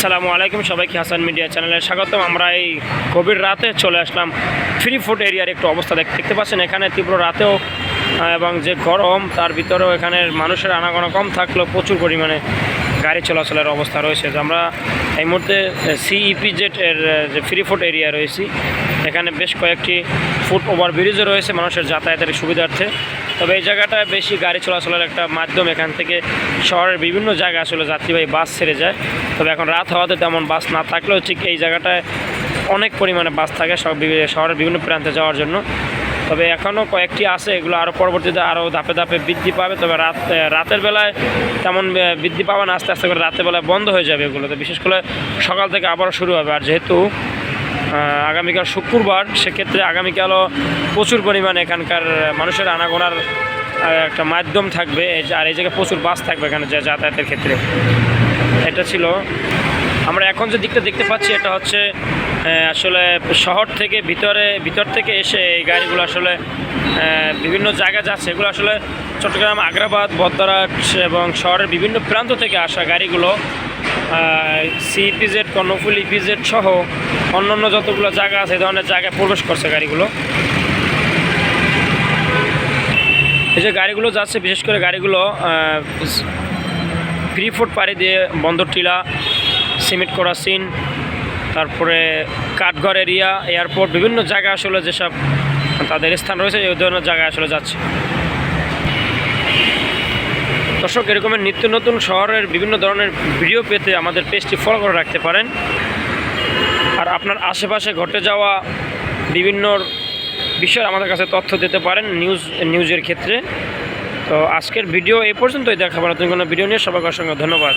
আসসালামু আলাইকুম, সবাইকে হাসান মিডিয়া চ্যানেলে স্বাগতম। আমরা এই গভীর রাতে চলে আসলাম ফ্রি ফুড এরিয়ার একটু অবস্থা দেখতে পাচ্ছেন। এখানে তীব্র রাতেও এবং যে গরম তার ভিতরেও এখানে মানুষের আনাগোনা কম থাকলেও প্রচুর পরিমাণে গাড়ি চলাচলের অবস্থা রয়েছে। যে আমরা এই মুহূর্তে CEPZ এর যে ফ্রি ফুড এরিয়া রয়েছি, এখানে বেশ কয়েকটি ফুট ওভারব্রিজও রয়েছে মানুষের যাতায়াতের সুবিধার্থে। তবে এই জায়গাটায় বেশি গাড়ি চলাচলের একটা মাধ্যম। এখান থেকে শহরের বিভিন্ন জায়গায় আসলে যাত্রীবাহী বাস ছেড়ে যায়। তবে এখন রাত হওয়াতে তেমন বাস না থাকলেও ঠিক এই জায়গাটায় অনেক পরিমাণে বাস থাকে শহরের বিভিন্ন প্রান্তে যাওয়ার জন্য। তবে এখনও কয়েকটি আছে, এগুলো আরও পরবর্তীতে আরও ধাপে ধাপে বৃদ্ধি পাবে। তবে রাতের বেলায় তেমন বৃদ্ধি পাবে না, আস্তে আস্তে করে রাতের বেলায় বন্ধ হয়ে যাবে এগুলোতে, বিশেষ করে সকাল থেকে আবারও শুরু হবে। আর যেহেতু আগামীকাল শুক্রবার, সেক্ষেত্রে আগামীকালও প্রচুর পরিমাণে এখানকার মানুষের আনাগোনার একটা মাধ্যম থাকবে। আর এই জায়গায় প্রচুর বাস থাকবে এখানে যাতায়াতের ক্ষেত্রে। এটা ছিল আমরা এখন যে দিকটা দেখতে পাচ্ছি, এটা হচ্ছে আসলে শহর থেকে ভিতর থেকে এসে এই গাড়িগুলো আসলে বিভিন্ন জায়গা যাচ্ছে। এগুলো আসলে চট্টগ্রাম, আগ্রাবাদ, বদ্দারহাট এবং শহরের বিভিন্ন প্রান্ত থেকে আসা গাড়িগুলো CEPZ, কর্ণফুলী EPZ সহ অন্যান্য যতগুলো জায়গা আছে এই ধরনের জায়গায় প্রবেশ করছে গাড়িগুলো। এই যে গাড়িগুলো যাচ্ছে, বিশেষ করে গাড়িগুলো ফ্রি ফুড পাড়ি দিয়ে বন্দরটিলা, সিমেন্ট করাসিন, তারপরে কাঠঘর এরিয়া, এয়ারপোর্ট, বিভিন্ন জায়গায় আসলে যেসব তাদের স্থান রয়েছে এই ধরনের জায়গায় আসলে যাচ্ছে। দর্শক, এরকমের নিত্য নতুন শহরের বিভিন্ন ধরনের ভিডিও পেতে আমাদের পেজটি ফলো করে রাখতে পারেন। আর আপনার আশেপাশে ঘটে যাওয়া বিভিন্ন বিষয় আমাদের কাছে তথ্য দিতে পারেন নিউজের ক্ষেত্রে। তো আজকের ভিডিও এই পর্যন্তই। দেখাবো নতুন কোনো ভিডিও নিয়ে। সবাইকে অসংখ্য ধন্যবাদ।